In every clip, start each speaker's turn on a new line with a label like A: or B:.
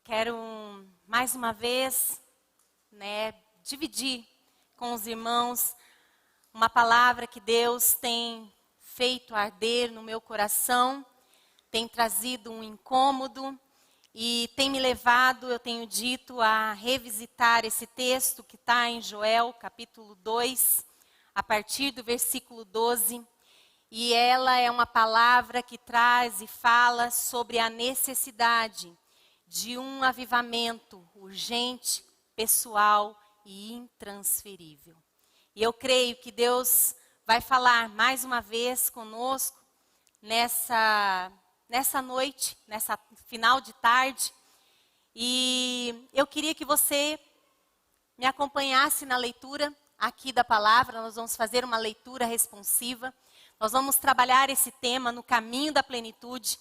A: Quero mais uma vez, dividir com os irmãos uma palavra que Deus tem feito arder no meu coração, tem trazido um incômodo e tem me levado, eu tenho dito, a revisitar esse texto que está em Joel, capítulo 2, a partir do versículo 12. E ela é uma palavra que traz e fala sobre a necessidade de um avivamento urgente, pessoal e intransferível. E eu creio que Deus vai falar mais uma vez conosco nessa noite, nessa final de tarde. E eu queria que você me acompanhasse na leitura aqui da palavra. Nós vamos fazer uma leitura responsiva. Nós vamos trabalhar esse tema no caminho da plenitude.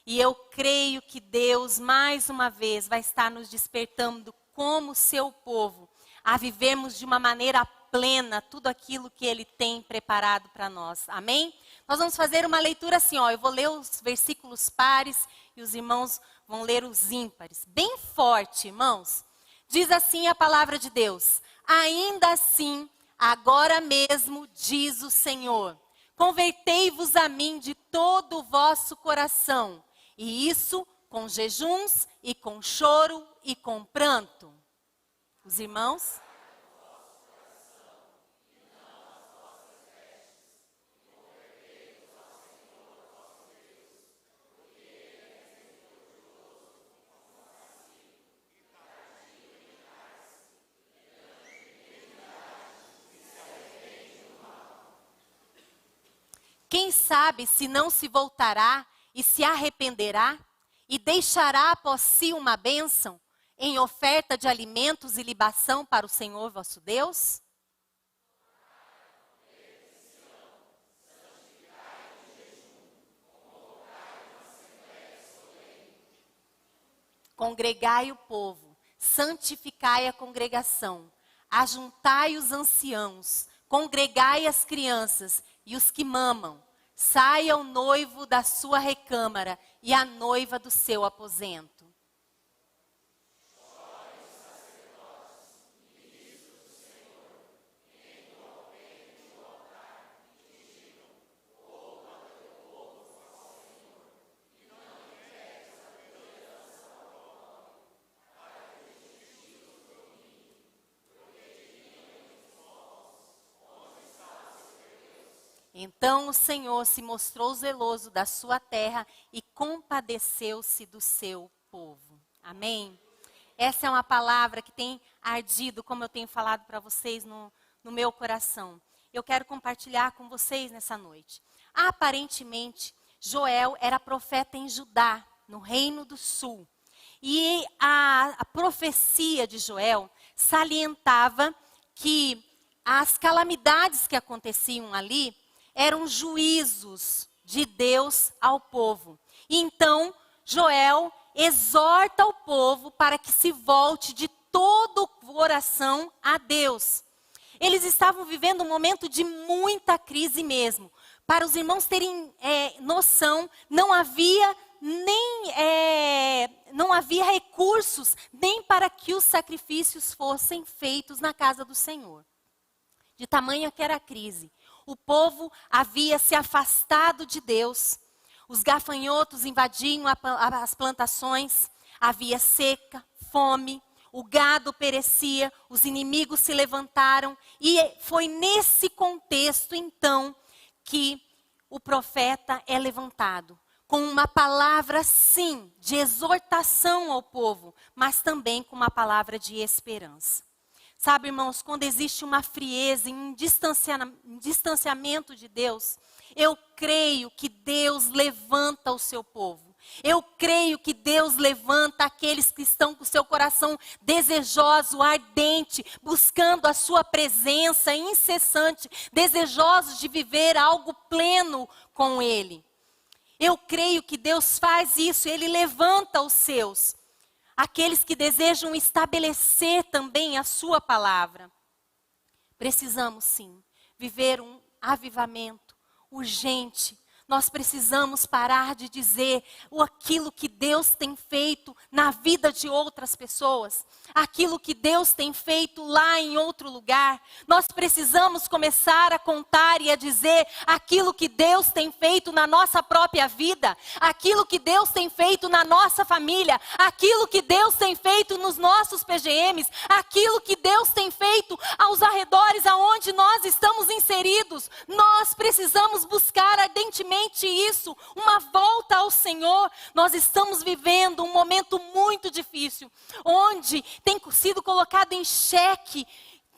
A: E eu creio que Deus, mais uma vez, vai estar nos despertando como seu povo, a vivermos de uma maneira plena tudo aquilo que Ele tem preparado para nós. Amém? Nós vamos fazer uma leitura assim, eu vou ler os versículos pares e os irmãos vão ler os ímpares. Bem forte, irmãos. Diz assim a palavra de Deus: ainda assim, agora mesmo, diz o Senhor, convertei-vos a mim de todo o vosso coração, e isso com jejuns e com choro e com pranto. Os irmãos? Quem sabe se não se voltará e se arrependerá e deixará após si uma bênção em oferta de alimentos e libação para o Senhor vosso Deus? Congregai o povo, santificai a congregação, ajuntai os anciãos, congregai as crianças e os que mamam. Saia o noivo da sua recâmara e a noiva do seu aposento. Então o Senhor se mostrou zeloso da sua terra e compadeceu-se do seu povo. Amém? Essa é uma palavra que tem ardido, como eu tenho falado para vocês no meu coração. Eu quero compartilhar com vocês nessa noite. Aparentemente, Joel era profeta em Judá, no Reino do Sul. E a profecia de Joel salientava que as calamidades que aconteciam ali eram juízos de Deus ao povo. E então, Joel exorta o povo para que se volte de todo o coração a Deus. Eles estavam vivendo um momento de muita crise mesmo. Para os irmãos terem noção, não havia recursos nem para que os sacrifícios fossem feitos na casa do Senhor. De tamanha que era a crise. O povo havia se afastado de Deus. Os gafanhotos invadiam as plantações. Havia seca, fome. O gado perecia. Os inimigos se levantaram. E foi nesse contexto, então, que o profeta é levantado. Com uma palavra, sim, de exortação ao povo. Mas também com uma palavra de esperança. Sabe, irmãos, quando existe uma frieza, um distanciamento de Deus, eu creio que Deus levanta o seu povo. Eu creio que Deus levanta aqueles que estão com o seu coração desejoso, ardente, buscando a sua presença incessante, desejosos de viver algo pleno com Ele. Eu creio que Deus faz isso, Ele levanta os seus. Aqueles que desejam estabelecer também a sua palavra. Precisamos sim, viver um avivamento urgente Nós precisamos parar de dizer aquilo que Deus tem feito na vida de outras pessoas, aquilo que Deus tem feito lá em outro lugar. Nós precisamos começar a contar e a dizer aquilo que Deus tem feito na nossa própria vida, aquilo que Deus tem feito na nossa família, aquilo que Deus tem feito nos nossos PGMs, aquilo que Deus tem feito aos arredores aonde nós estamos inseridos. Nós precisamos buscar ardentemente isso, uma volta ao Senhor. Nós estamos vivendo um momento muito difícil, onde tem sido colocado em xeque,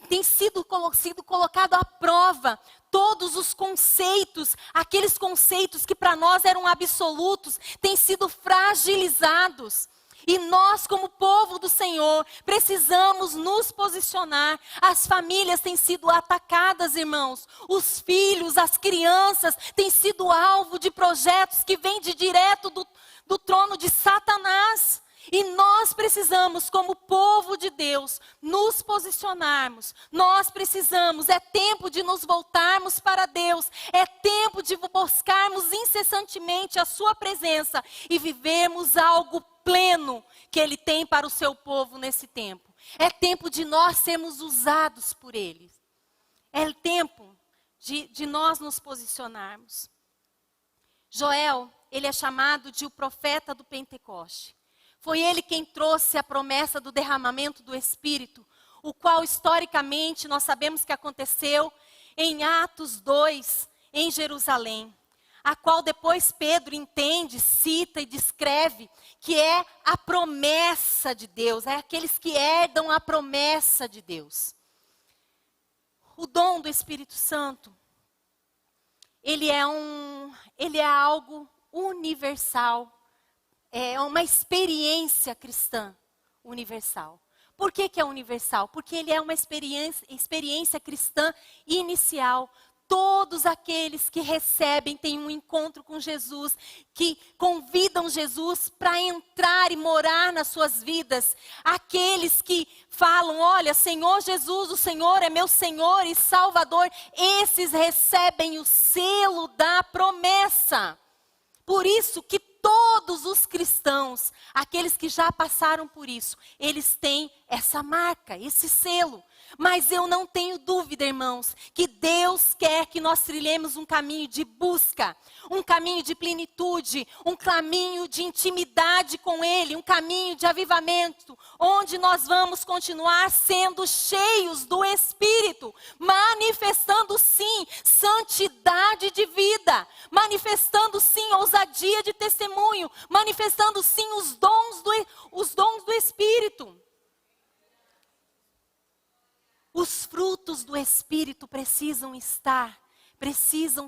A: tem sido colocado à prova todos os conceitos, aqueles conceitos que para nós eram absolutos, têm sido fragilizados. E nós, como povo do Senhor, precisamos nos posicionar. As famílias têm sido atacadas, irmãos. Os filhos, as crianças têm sido alvo de projetos que vêm de direto do trono de Satanás. E nós precisamos, como povo de Deus, nos posicionarmos. Nós precisamos, é tempo de nos voltarmos para Deus. É tempo de buscarmos incessantemente a sua presença e vivermos algo pleno que Ele tem para o seu povo nesse tempo. É tempo de nós sermos usados por Ele. É tempo de nós nos posicionarmos. Joel, ele é chamado de o profeta do Pentecoste. Foi ele quem trouxe a promessa do derramamento do Espírito, o qual historicamente nós sabemos que aconteceu em Atos 2, em Jerusalém. A qual depois Pedro entende, cita e descreve que é a promessa de Deus, é aqueles que herdam a promessa de Deus. O dom do Espírito Santo, ele é algo universal, é uma experiência cristã universal. Por que é universal? Porque ele é uma experiência cristã inicial. Todos aqueles que recebem, têm um encontro com Jesus, que convidam Jesus para entrar e morar nas suas vidas. Aqueles que falam, olha, Senhor Jesus, o Senhor é meu Senhor e Salvador. Esses recebem o selo da promessa. Por isso que todos os cristãos, aqueles que já passaram por isso, eles têm essa marca, esse selo. Mas eu não tenho dúvida, irmãos, que Deus quer que nós trilhemos um caminho de busca, um caminho de plenitude, um caminho de intimidade com Ele, um caminho de avivamento, onde nós vamos continuar sendo cheios do Espírito, manifestando sim santidade de vida, manifestando sim ousadia de testemunho, manifestando sim os dons do Espírito. Os frutos do Espírito precisam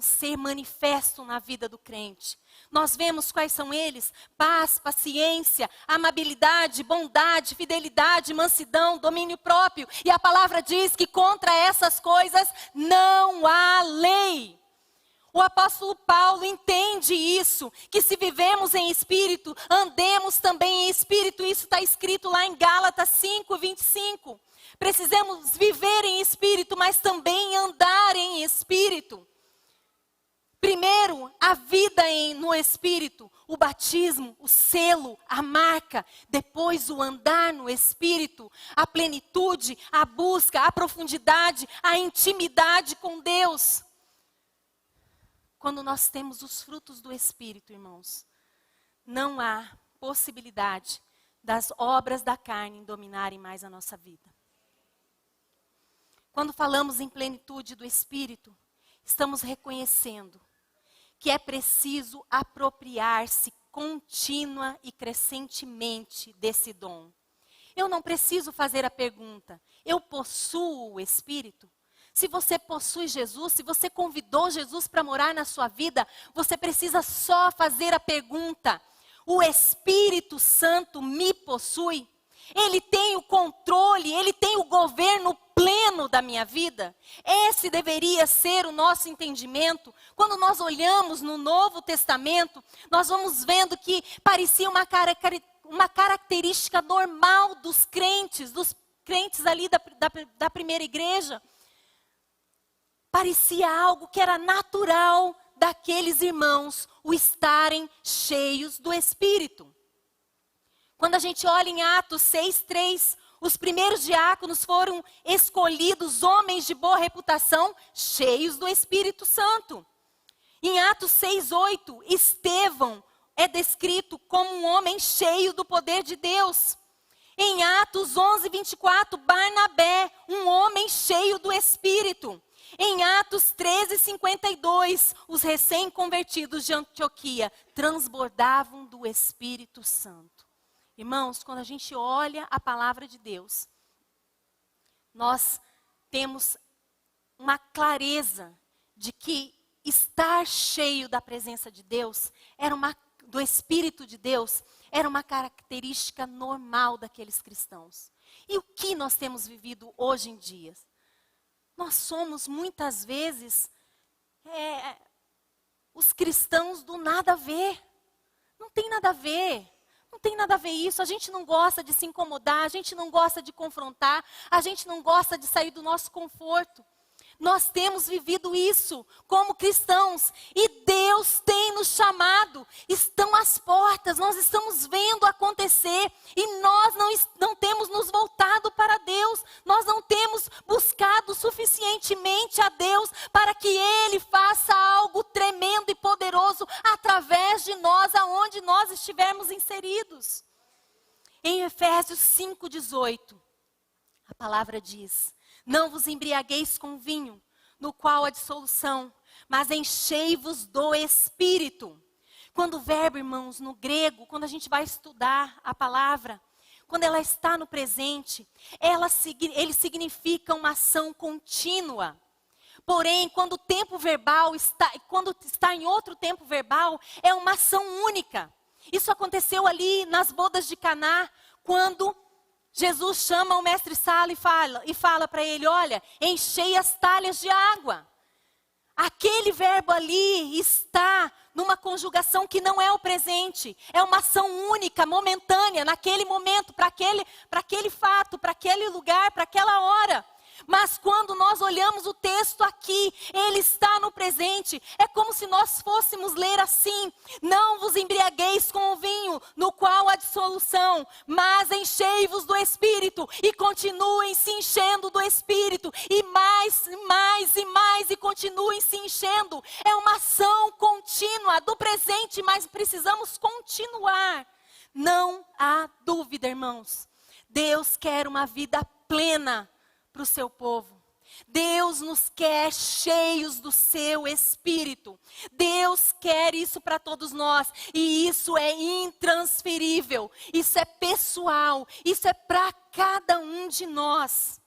A: ser manifestos na vida do crente. Nós vemos quais são eles: paz, paciência, amabilidade, bondade, fidelidade, mansidão, domínio próprio. E a palavra diz que contra essas coisas não há lei. O apóstolo Paulo entende isso, que se vivemos em espírito, andemos também em espírito. Isso está escrito lá em Gálatas 5:25. Precisamos viver em espírito, mas também andar em espírito. Primeiro, a vida no espírito, o batismo, o selo, a marca. Depois, o andar no espírito, a plenitude, a busca, a profundidade, a intimidade com Deus. Quando nós temos os frutos do Espírito, irmãos, não há possibilidade das obras da carne dominarem mais a nossa vida. Quando falamos em plenitude do Espírito, estamos reconhecendo que é preciso apropriar-se contínua e crescentemente desse dom. Eu não preciso fazer a pergunta, eu possuo o Espírito? Se você possui Jesus, se você convidou Jesus para morar na sua vida, você precisa só fazer a pergunta: o Espírito Santo me possui? Ele tem o controle, Ele tem o governo pleno da minha vida? Esse deveria ser o nosso entendimento. Quando nós olhamos no Novo Testamento, nós vamos vendo que parecia uma característica normal dos crentes ali da primeira igreja. Parecia algo que era natural daqueles irmãos o estarem cheios do Espírito. Quando a gente olha em Atos 6:3, os primeiros diáconos foram escolhidos homens de boa reputação, cheios do Espírito Santo. Em Atos 6:8, Estevão é descrito como um homem cheio do poder de Deus. Em Atos 11:24, Barnabé, um homem cheio do Espírito. Em Atos 13:52, os recém-convertidos de Antioquia transbordavam do Espírito Santo. Irmãos, quando a gente olha a palavra de Deus, nós temos uma clareza de que estar cheio da presença de Deus, do Espírito de Deus, era uma característica normal daqueles cristãos. E o que nós temos vivido hoje em dia? Nós somos muitas vezes os cristãos do nada a ver. Não tem nada a ver. Não tem nada a ver isso, a gente não gosta de se incomodar, a gente não gosta de confrontar, a gente não gosta de sair do nosso conforto. Nós temos vivido isso como cristãos e Deus tem nos chamado. Estão às portas, nós estamos vendo acontecer e nós não temos nos voltado para Deus. Nós não temos buscado suficientemente a Deus para que Ele faça algo tremendo e poderoso através de nós, aonde nós estivermos inseridos. Em Efésios 5:18, a palavra diz: não vos embriagueis com vinho, no qual há dissolução, mas enchei-vos do Espírito. Quando o verbo, irmãos, no grego, quando a gente vai estudar a palavra, quando ela está no presente, ele significa uma ação contínua. Porém, quando o tempo verbal quando está em outro tempo verbal, é uma ação única. Isso aconteceu ali nas bodas de Caná, quando Jesus chama o mestre Sala e fala para ele: olha, enchei as talhas de água. Aquele verbo ali está numa conjugação que não é o presente. É uma ação única, momentânea, naquele momento, para aquele fato, para aquele lugar, para aquela hora. Mas quando nós olhamos o texto aqui, ele está no presente. É como se nós fôssemos ler assim: não vos embriagueis com o vinho, no qual há dissolução, mas enchei-vos do Espírito, e continuem se enchendo do Espírito, e mais, e continuem se enchendo. É uma ação contínua do presente, mas precisamos continuar. Não há dúvida, irmãos. Deus quer uma vida plena para o seu povo. Deus nos quer cheios do seu Espírito. Deus quer isso para todos nós. E isso é intransferível. Isso é pessoal. Isso é para cada um de nós.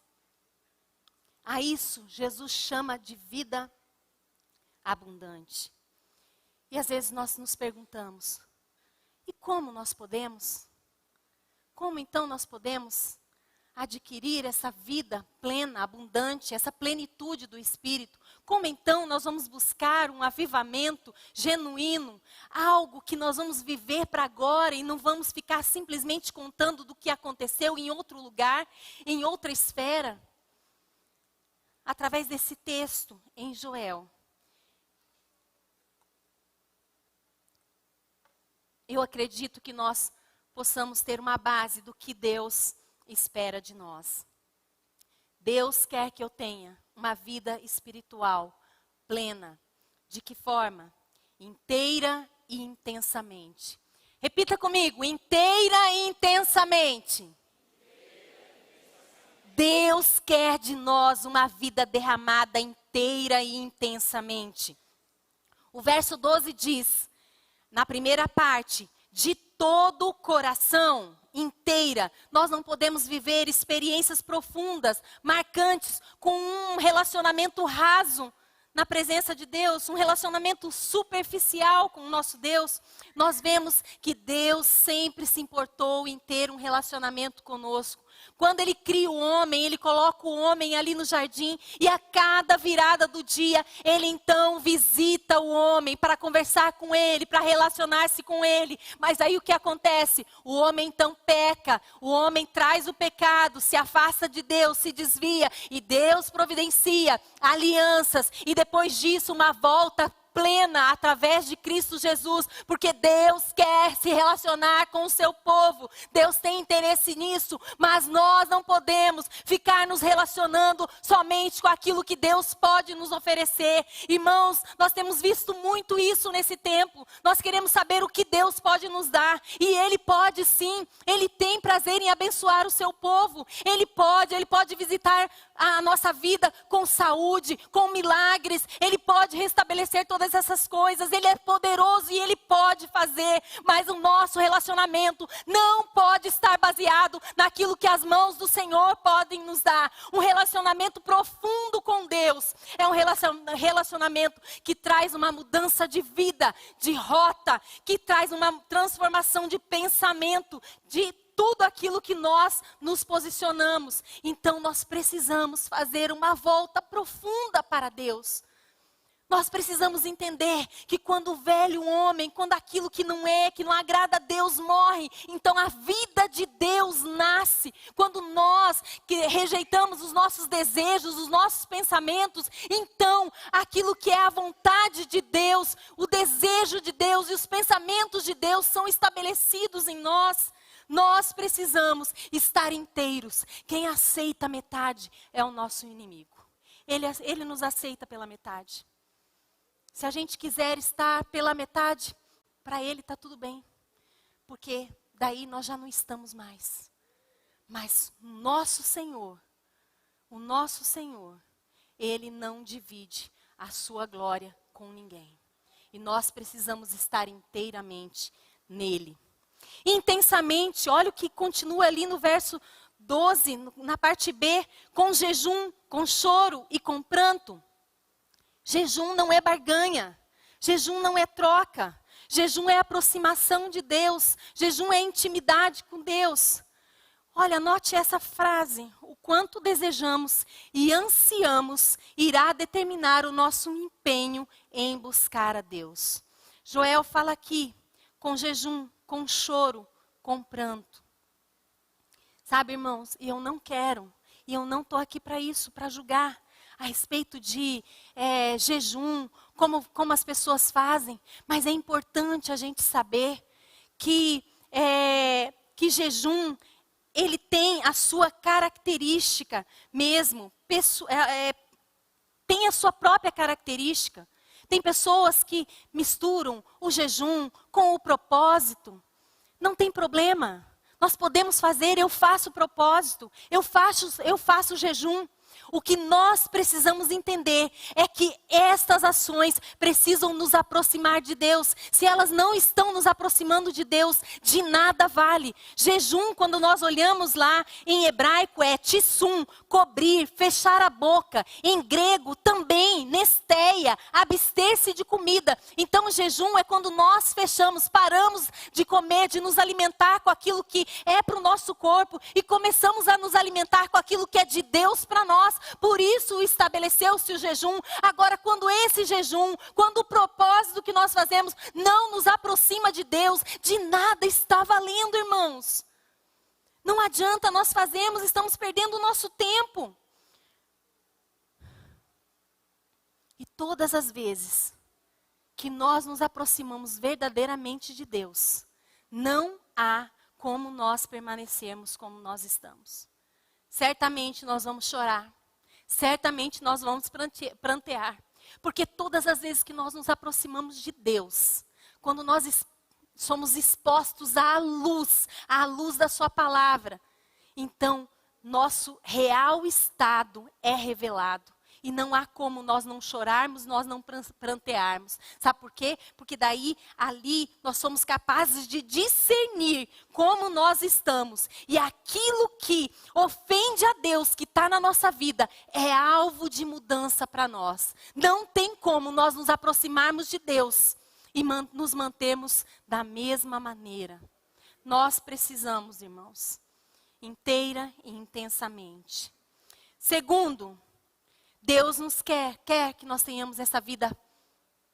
A: A isso Jesus chama de vida abundante. E às vezes nós nos perguntamos: e como nós podemos? Como então nós podemos adquirir essa vida plena, abundante, essa plenitude do Espírito? Como então nós vamos buscar um avivamento genuíno, algo que nós vamos viver para agora e não vamos ficar simplesmente contando do que aconteceu em outro lugar, em outra esfera? Através desse texto em Joel, eu acredito que nós possamos ter uma base do que Deus espera de nós. Deus quer que eu tenha uma vida espiritual plena. De que forma? Inteira e intensamente. Repita comigo: inteira e intensamente. Deus quer de nós uma vida derramada inteira e intensamente. O verso 12 diz, na primeira parte: de todo o coração, inteira. Nós não podemos viver experiências profundas, marcantes, com um relacionamento raso na presença de Deus, um relacionamento superficial com o nosso Deus. Nós vemos que Deus sempre se importou em ter um relacionamento conosco. Quando Ele cria o homem, Ele coloca o homem ali no jardim, e a cada virada do dia, Ele então visita o homem para conversar com ele, para relacionar-se com ele. Mas aí o que acontece? O homem então peca, o homem traz o pecado, se afasta de Deus, se desvia, e Deus providencia alianças, e depois disso uma volta plena através de Cristo Jesus, porque Deus quer se relacionar com o seu povo. Deus tem interesse nisso, mas nós não podemos ficar nos relacionando somente com aquilo que Deus pode nos oferecer. Irmãos, nós temos visto muito isso nesse tempo. Nós queremos saber o que Deus pode nos dar, e Ele pode sim. Ele tem prazer em abençoar o seu povo. Ele pode visitar a nossa vida com saúde, com milagres. Ele pode restabelecer todas essas coisas. Ele é poderoso e Ele pode fazer. Mas o nosso relacionamento não pode estar baseado naquilo que as mãos do Senhor podem nos dar. Um relacionamento profundo com Deus é um relacionamento que traz uma mudança de vida, de rota, que traz uma transformação de pensamento, de tudo aquilo que nós nos posicionamos. Então nós precisamos fazer uma volta profunda para Deus. Nós precisamos entender que quando o velho homem, quando aquilo que não agrada a Deus morre, então a vida de Deus nasce. Quando nós que rejeitamos os nossos desejos, os nossos pensamentos, então aquilo que é a vontade de Deus, o desejo de Deus e os pensamentos de Deus são estabelecidos em nós. Nós precisamos estar inteiros. Quem aceita metade é o nosso inimigo. Ele nos aceita pela metade. Se a gente quiser estar pela metade, para Ele está tudo bem. Porque daí nós já não estamos mais. Mas o nosso Senhor, Ele não divide a sua glória com ninguém. E nós precisamos estar inteiramente nele. Intensamente, olha o que continua ali no verso 12, na parte B, com jejum, com choro e com pranto. Jejum não é barganha, jejum não é troca, jejum é aproximação de Deus, jejum é intimidade com Deus. Olha, note essa frase: o quanto desejamos e ansiamos irá determinar o nosso empenho em buscar a Deus. Joel fala aqui, com jejum, com choro, com pranto. Sabe, irmãos, e eu não quero, e eu não estou aqui para isso, para julgar a respeito de jejum, como as pessoas fazem, mas é importante a gente saber que jejum, ele tem a sua característica mesmo, tem a sua própria característica. Tem pessoas que misturam o jejum com o propósito. Não tem problema. Nós podemos fazer, eu faço propósito, eu faço jejum. O que nós precisamos entender é que estas ações precisam nos aproximar de Deus. Se elas não estão nos aproximando de Deus, de nada vale. Jejum, quando nós olhamos lá em hebraico, é tissum, cobrir, fechar a boca. Em grego também, nesteia, abster-se de comida. Então jejum é quando nós fechamos, paramos de comer, de nos alimentar com aquilo que é para o nosso corpo e começamos a nos alimentar com aquilo que é de Deus para nós. Por isso estabeleceu-se o jejum. Agora, quando esse jejum, quando o propósito que nós fazemos não nos aproxima de Deus, de nada está valendo, irmãos. Não adianta, nós fazemos, estamos perdendo o nosso tempo. E todas as vezes que nós nos aproximamos verdadeiramente de Deus, não há como nós permanecermos como nós estamos. Certamente nós vamos chorar. Certamente nós vamos prantear. Porque todas as vezes que nós nos aproximamos de Deus, quando nós somos expostos à luz da sua palavra, então nosso real estado é revelado. E não há como nós não chorarmos, nós não prantearmos. Sabe por quê? Porque daí, ali, nós somos capazes de discernir como nós estamos. E aquilo que ofende a Deus, que está na nossa vida, é alvo de mudança para nós. Não tem como nós nos aproximarmos de Deus e nos mantermos da mesma maneira. Nós precisamos, irmãos, inteira e intensamente. Segundo, Deus nos quer que nós tenhamos essa vida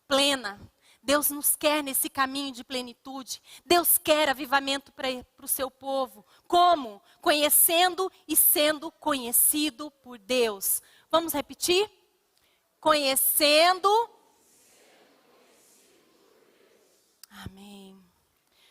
A: plena. Deus nos quer nesse caminho de plenitude. Deus quer avivamento para o seu povo. Como? Conhecendo e sendo conhecido por Deus. Vamos repetir? Conhecendo Amém.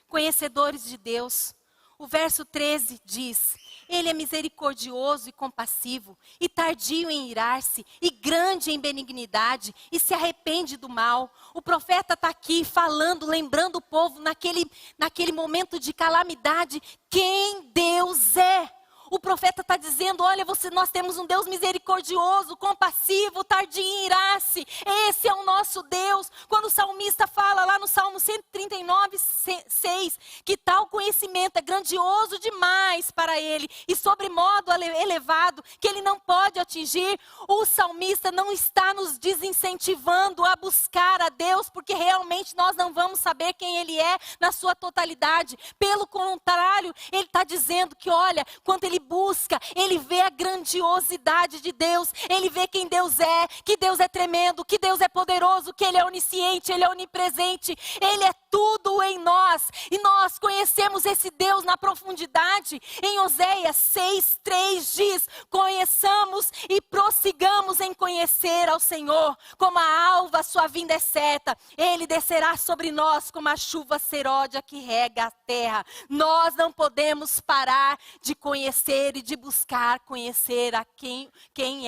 A: Conhecedores de Deus. O verso 13 diz: Ele é misericordioso e compassivo, e tardio em irar-se, e grande em benignidade, e se arrepende do mal. O profeta está aqui falando, lembrando o povo naquele momento de calamidade, quem Deus é. O profeta está dizendo, olha, nós temos um Deus misericordioso, compassivo, tardio em irar-se. Esse é o nosso Deus. Quando o salmista fala lá no Salmo 139, 6, que tal conhecimento é grandioso demais para ele e sobremodo elevado, que ele não pode atingir, o salmista não está nos desincentivando a buscar a Deus, porque realmente nós não vamos saber quem ele é na sua totalidade. Pelo contrário, ele está dizendo que, olha, quando ele busca, ele vê a grandiosidade de Deus, ele vê quem Deus é, que Deus é tremendo, que Deus é poderoso, que Ele é onisciente, Ele é onipresente, Ele é tudo em nós, e nós conhecemos esse Deus na profundidade. Em Oséias 6:3 diz, conheçamos e prossigamos em conhecer ao Senhor, como a alva a sua vinda é certa, Ele descerá sobre nós como a chuva seródia que rega a terra. Nós não podemos parar de conhecer e de buscar conhecer a quem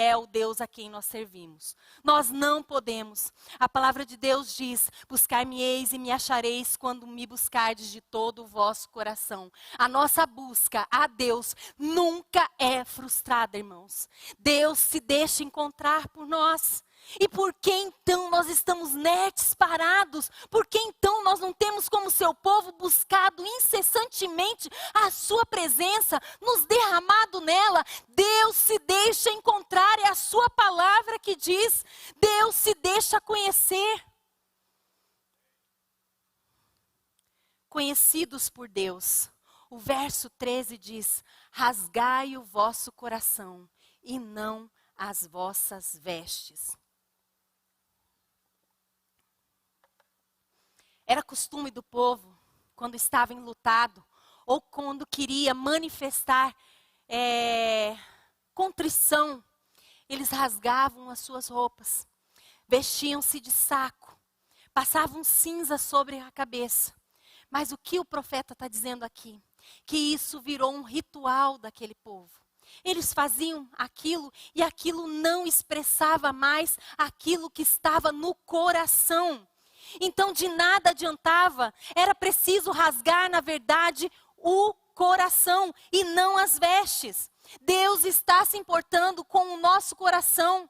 A: é o Deus a quem nós servimos. Nós não podemos. A palavra de Deus diz, buscar-me-eis e me achareis quando me buscardes de todo o vosso coração. A nossa busca a Deus nunca é frustrada, irmãos. Deus se deixa encontrar por nós. E por que então nós estamos inertes, parados? Por que então nós não temos como seu povo buscado incessantemente a sua presença, nos derramado nela? Deus se deixa encontrar, é a sua palavra que diz, Deus se deixa conhecer. Conhecidos por Deus. O verso 13 diz, rasgai o vosso coração e não as vossas vestes. Era costume do povo, quando estava enlutado, ou quando queria manifestar contrição, eles rasgavam as suas roupas, vestiam-se de saco, passavam cinza sobre a cabeça. Mas o que o profeta está dizendo aqui? Que isso virou um ritual daquele povo. Eles faziam aquilo e aquilo não expressava mais aquilo que estava no coração. Então de nada adiantava, era preciso rasgar, na verdade, o coração e não as vestes. Deus está se importando com o nosso coração.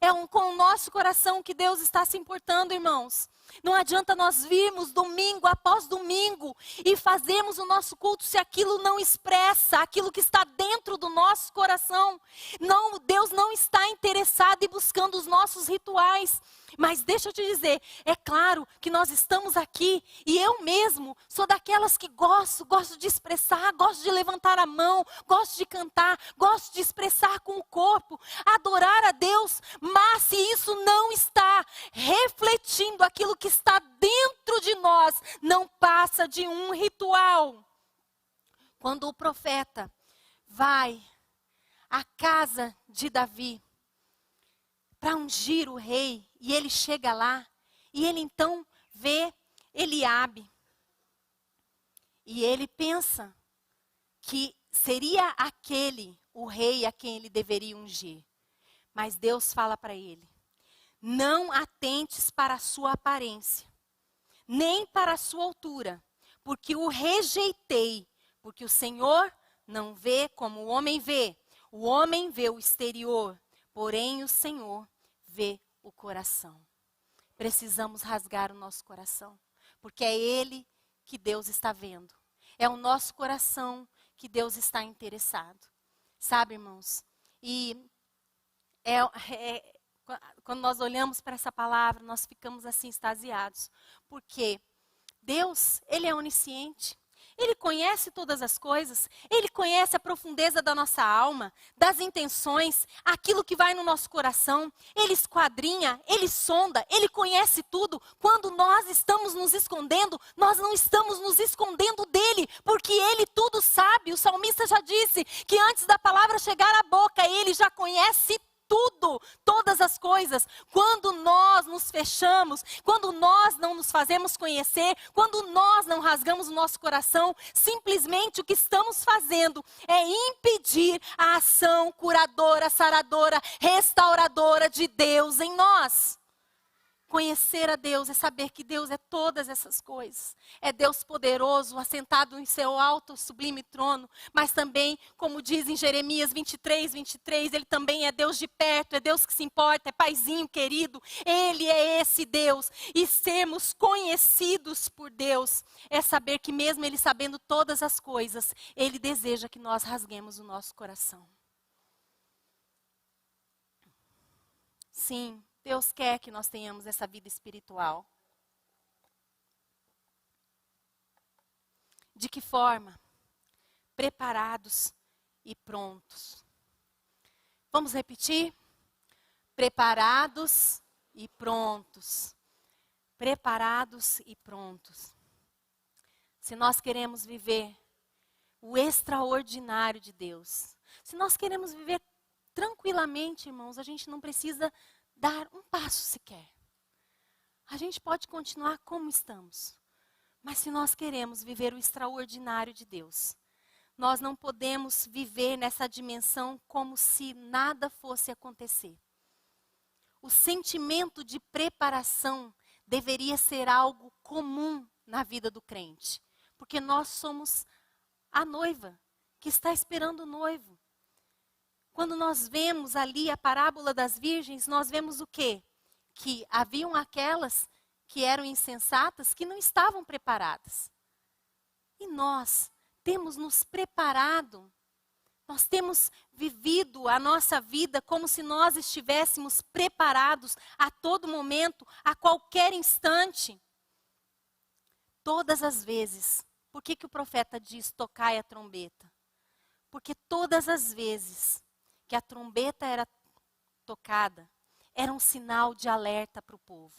A: É com o nosso coração que Deus está se importando, irmãos. Não adianta nós virmos domingo após domingo e fazermos o nosso culto se aquilo não expressa aquilo que está dentro do nosso coração. Não, Deus não está interessado em buscando os nossos rituais. Mas deixa eu te dizer, é claro que nós estamos aqui e eu mesmo sou daquelas que gosto de expressar, gosto de levantar a mão, gosto de cantar, gosto de expressar com o corpo, adorar a Deus, mas se isso não está refletindo aquilo que está dentro de nós, não passa de um ritual. Quando o profeta vai à casa de Davi para ungir o rei, e ele chega lá, e ele então vê Eliabe. E ele pensa que seria aquele o rei a quem ele deveria ungir. Mas Deus fala para ele, não atentes para a sua aparência, nem para a sua altura, porque o rejeitei, porque o Senhor não vê como o homem vê. O homem vê o exterior, porém o Senhor vê o coração. Precisamos rasgar o nosso coração, porque é Ele que Deus está vendo. É o nosso coração que Deus está interessado. Sabe, irmãos? E quando nós olhamos para essa palavra, nós ficamos assim extasiados. Porque Deus, Ele é onisciente. Ele conhece todas as coisas, Ele conhece a profundeza da nossa alma, das intenções, aquilo que vai no nosso coração. Ele esquadrinha, Ele sonda, Ele conhece tudo. Quando nós estamos nos escondendo, nós não estamos nos escondendo dEle, porque Ele tudo sabe. O salmista já disse que antes da palavra chegar à boca, Ele já conhece tudo, todas as coisas. Quando nós nos fechamos, quando nós não nos fazemos conhecer, quando nós não rasgamos o nosso coração, simplesmente o que estamos fazendo é impedir a ação curadora, saradora, restauradora de Deus em nós. Conhecer a Deus é saber que Deus é todas essas coisas. É Deus poderoso, assentado em seu alto, sublime trono. Mas também, como diz em Jeremias 23, 23, Ele também é Deus de perto, é Deus que se importa, é paizinho querido. Ele é esse Deus. E sermos conhecidos por Deus é saber que mesmo Ele sabendo todas as coisas, Ele deseja que nós rasguemos o nosso coração. Sim. Deus quer que nós tenhamos essa vida espiritual. De que forma? Preparados e prontos. Vamos repetir? Preparados e prontos. Preparados e prontos. Se nós queremos viver o extraordinário de Deus, se nós queremos viver tranquilamente, irmãos, a gente não precisa dar um passo sequer. A gente pode continuar como estamos. Mas se nós queremos viver o extraordinário de Deus, nós não podemos viver nessa dimensão como se nada fosse acontecer. O sentimento de preparação deveria ser algo comum na vida do crente. Porque nós somos a noiva que está esperando o noivo. Quando nós vemos ali a parábola das virgens, nós vemos o quê? Que haviam aquelas que eram insensatas, que não estavam preparadas. E nós temos nos preparado, nós temos vivido a nossa vida como se nós estivéssemos preparados a todo momento, a qualquer instante. Todas as vezes. Por que o profeta diz, tocai a trombeta? Porque todas as vezes que a trombeta era tocada, era um sinal de alerta para o povo.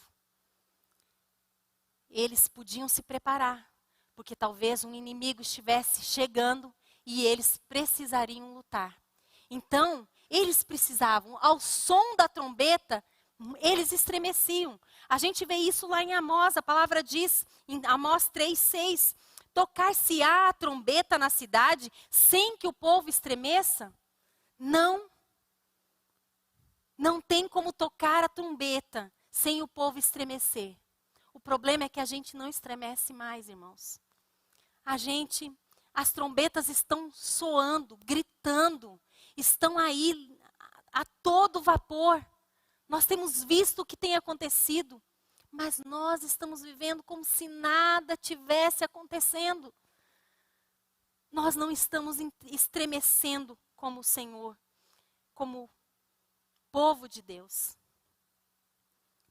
A: Eles podiam se preparar, porque talvez um inimigo estivesse chegando e eles precisariam lutar. Então, eles precisavam, ao som da trombeta, eles estremeciam. A gente vê isso lá em Amós, a palavra diz, em Amós 3:6, tocar-se-á a trombeta na cidade sem que o povo estremeça? Não tem como tocar a trombeta sem o povo estremecer. O problema é que a gente não estremece mais, irmãos. As trombetas estão soando, gritando, estão aí a todo vapor. Nós temos visto o que tem acontecido, mas nós estamos vivendo como se nada tivesse acontecendo. Nós não estamos estremecendo como o Senhor, como povo de Deus,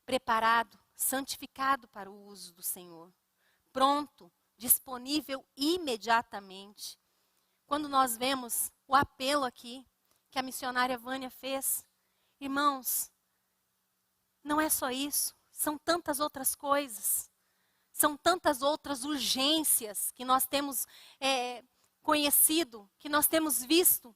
A: preparado, santificado para o uso do Senhor, pronto, disponível imediatamente. Quando nós vemos o apelo aqui, que a missionária Vânia fez, irmãos, não é só isso, são tantas outras coisas, são tantas outras urgências que nós temos conhecido, que nós temos visto.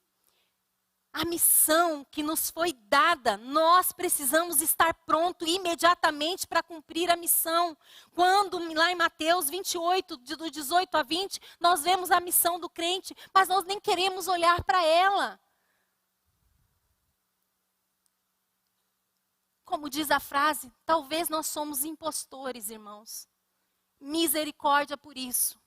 A: A missão que nos foi dada, nós precisamos estar pronto imediatamente para cumprir a missão. Quando lá em Mateus 28, do 18 a 20, nós vemos a missão do crente, mas nós nem queremos olhar para ela. Como diz a frase, talvez nós somos impostores, irmãos. Misericórdia por isso.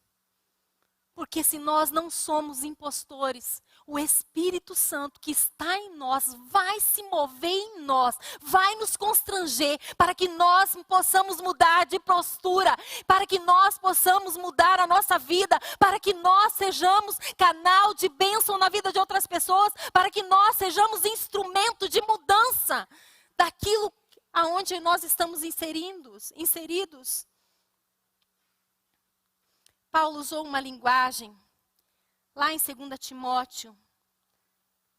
A: Porque se nós não somos impostores, o Espírito Santo que está em nós vai se mover em nós, vai nos constranger para que nós possamos mudar de postura, para que nós possamos mudar a nossa vida, para que nós sejamos canal de bênção na vida de outras pessoas, para que nós sejamos instrumento de mudança daquilo aonde nós estamos inseridos. Paulo usou uma linguagem, lá em 2 Timóteo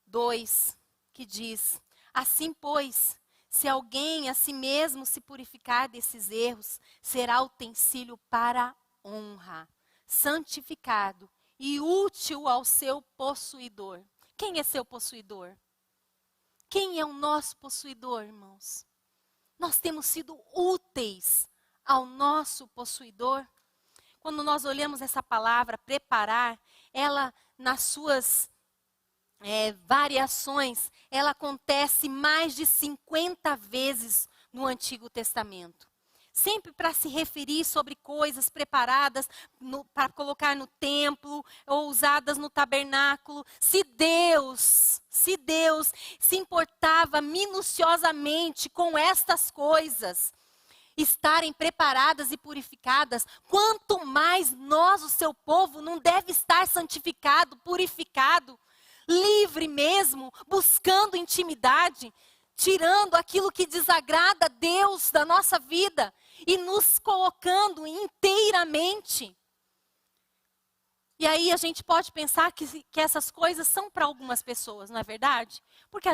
A: 2, que diz, assim pois, se alguém a si mesmo se purificar desses erros, será utensílio para honra, santificado e útil ao seu possuidor. Quem é seu possuidor? Quem é o nosso possuidor, irmãos? Nós temos sido úteis ao nosso possuidor? Quando nós olhamos essa palavra, preparar, ela nas suas variações, ela acontece mais de 50 vezes no Antigo Testamento. Sempre para se referir sobre coisas preparadas para colocar no templo ou usadas no tabernáculo. Se Deus se importava minuciosamente com estas coisas, estarem preparadas e purificadas, quanto mais nós, o seu povo, não deve estar santificado, purificado, livre mesmo, buscando intimidade, tirando aquilo que desagrada a Deus da nossa vida e nos colocando inteiramente. E aí a gente pode pensar que essas coisas são para algumas pessoas, não é verdade? Porque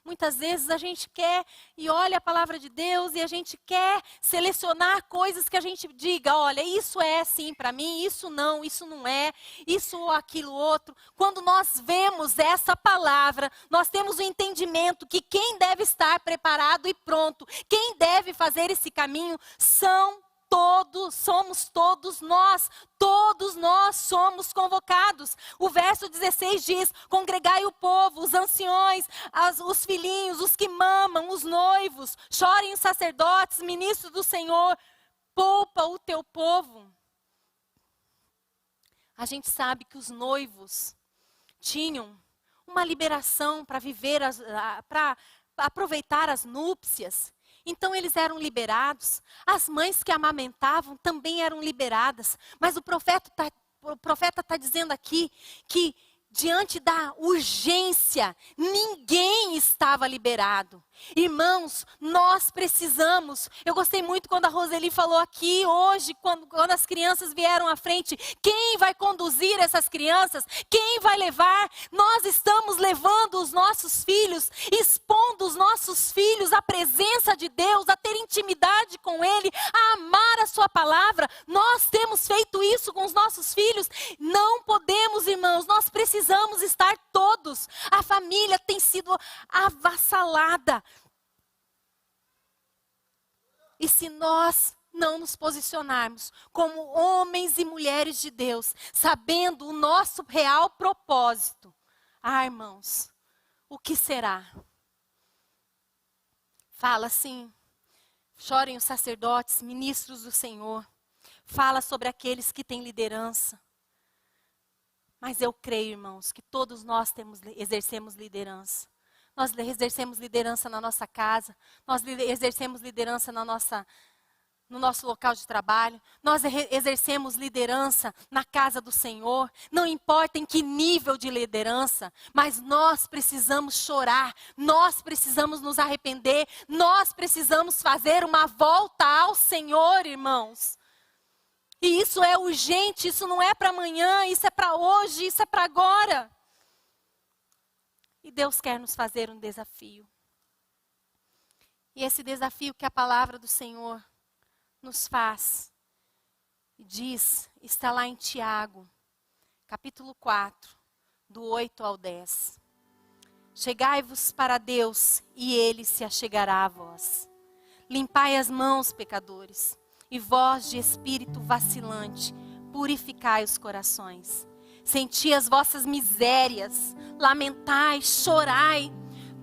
A: muitas vezes a gente quer e olha a palavra de Deus e a gente quer selecionar coisas que a gente diga, olha, isso é sim para mim, isso não é, isso ou aquilo outro. Quando nós vemos essa palavra, nós temos o entendimento que quem deve estar preparado e pronto, quem deve fazer esse caminho somos todos nós somos convocados. O verso 16 diz, congregai o povo, os anciões, os filhinhos, os que mamam, os noivos, chorem os sacerdotes, ministros do Senhor, poupa o teu povo. A gente sabe que os noivos tinham uma liberação para viver, para aproveitar as núpcias. Então eles eram liberados, as mães que amamentavam também eram liberadas. Mas o profeta está dizendo aqui que diante da urgência, ninguém estava liberado. Irmãos, nós precisamos. Eu gostei muito quando a Roseli falou aqui hoje, quando as crianças vieram à frente. Quem vai conduzir essas crianças? Quem vai levar? Nós estamos levando os nossos filhos, expondo os nossos filhos à presença de Deus, a ter intimidade com Ele, a amar a sua palavra. Nós temos feito isso com os nossos filhos. Não podemos, irmãos, nós precisamos estar todos. A família tem sido avassalada. E se nós não nos posicionarmos como homens e mulheres de Deus, sabendo o nosso real propósito, irmãos, o que será? Fala assim, chorem os sacerdotes, ministros do Senhor. Fala sobre aqueles que têm liderança. Mas eu creio, irmãos, que todos nós exercemos liderança. Nós exercemos liderança na nossa casa, nós exercemos liderança no nosso local de trabalho, nós exercemos liderança na casa do Senhor. Não importa em que nível de liderança, mas nós precisamos chorar, nós precisamos nos arrepender, nós precisamos fazer uma volta ao Senhor, irmãos. E isso é urgente, isso não é para amanhã, isso é para hoje, isso é para agora. E Deus quer nos fazer um desafio. E esse desafio que a palavra do Senhor nos faz, está lá em Tiago, capítulo 4, do 8 ao 10. Chegai-vos para Deus, e Ele se achegará a vós. Limpai as mãos, pecadores, e vós de espírito vacilante, purificai os corações. Senti as vossas misérias, lamentai, chorai,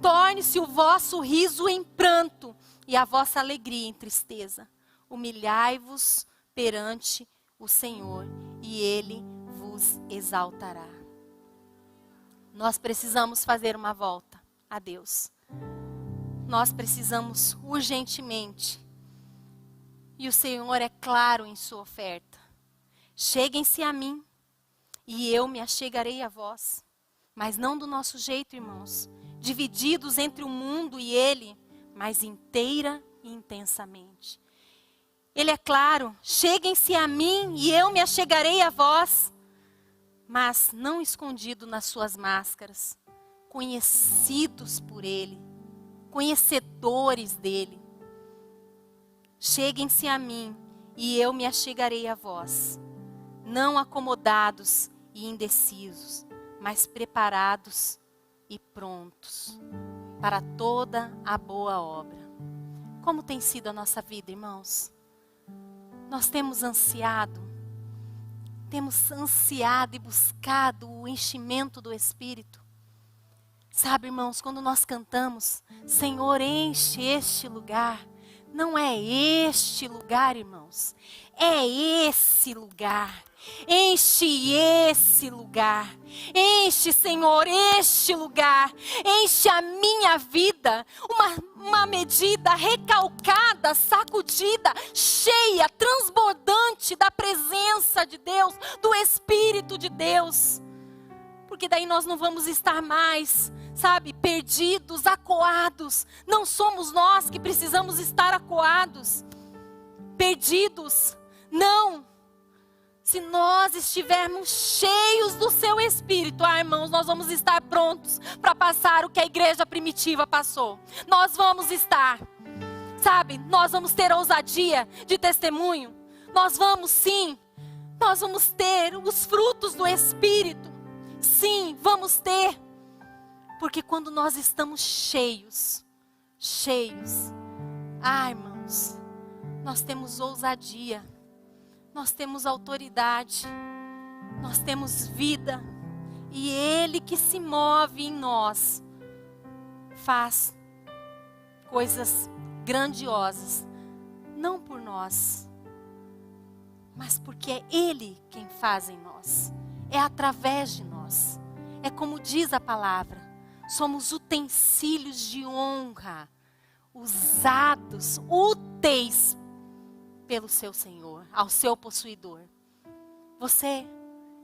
A: torne-se o vosso riso em pranto e a vossa alegria em tristeza. Humilhai-vos perante o Senhor e Ele vos exaltará. Nós precisamos fazer uma volta a Deus. Nós precisamos urgentemente. E o Senhor é claro em sua oferta. Cheguem-se a mim. E eu me achegarei a vós. Mas não do nosso jeito, irmãos. Divididos entre o mundo e Ele, mas inteira e intensamente. Ele é claro, cheguem-se a mim e eu me achegarei a vós. Mas não escondido nas suas máscaras. Conhecidos por Ele. Conhecedores dEle. Cheguem-se a mim e eu me achegarei a vós. Não acomodados e indecisos, mas preparados e prontos. para toda a boa obra. Como tem sido a nossa vida, irmãos? Nós temos ansiado e buscado o enchimento do Espírito. Sabe, irmãos, quando nós cantamos, Senhor, enche este lugar. Não é este lugar, irmãos. É esse lugar. Enche esse lugar. Enche, Senhor, este lugar. Enche a minha vida. Uma medida recalcada, sacudida, cheia, transbordante da presença de Deus, do Espírito de Deus. Porque daí nós não vamos estar mais, sabe, perdidos, acuados. Não somos nós que precisamos estar acuados, perdidos. Não. Se nós estivermos cheios do seu Espírito, irmãos, nós vamos estar prontos para passar o que a igreja primitiva passou. Nós vamos estar, sabe, nós vamos ter ousadia de testemunho. Nós vamos ter os frutos do Espírito. Sim, vamos ter. Porque quando nós estamos cheios, irmãos, nós temos ousadia, nós temos autoridade, nós temos vida. E Ele que se move em nós, faz coisas grandiosas, não por nós, mas porque é Ele quem faz em nós, é através de nós. É como diz a palavra, somos utensílios de honra, usados, úteis pelo seu Senhor, ao seu possuidor. Você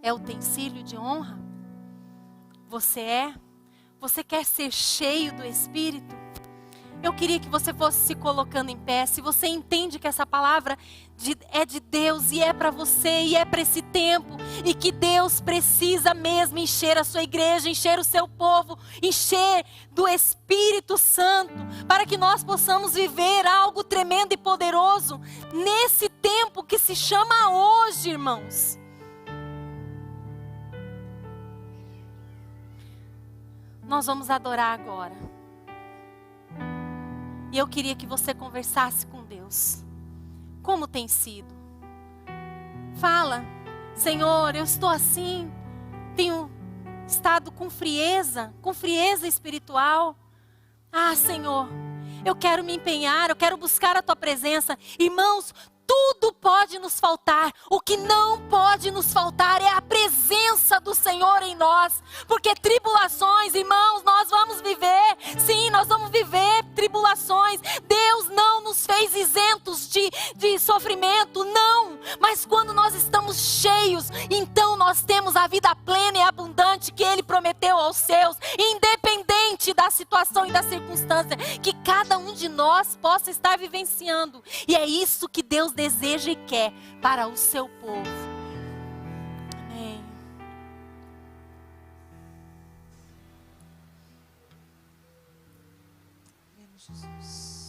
A: é utensílio de honra? Você quer ser cheio do Espírito? Eu queria que você fosse se colocando em pé. Se você entende que essa palavra é de Deus e é para você e é para esse tempo, e que Deus precisa mesmo encher a sua igreja, encher o seu povo, encher do Espírito Santo, para que nós possamos viver algo tremendo e poderoso nesse tempo que se chama hoje, irmãos. Nós vamos adorar agora. E eu queria que você conversasse com Deus. Como tem sido? Fala, Senhor, eu estou assim, tenho estado com frieza espiritual. Ah, Senhor, eu quero me empenhar, eu quero buscar a Tua presença. Irmãos, tudo pode nos faltar. O que não pode nos faltar é a presença do Senhor em nós. Porque tribulações, irmãos, nós vamos viver. Sim, nós vamos viver tribulações. Deus não nos fez isentos de sofrimento, não. Mas quando nós estamos cheios, então nós temos a vida plena e abundante que Ele prometeu aos seus. Independente da situação e da circunstância que cada um de nós possa estar vivenciando. E é isso que Deus deseja e quer para o seu povo. Amém.
B: Jesus.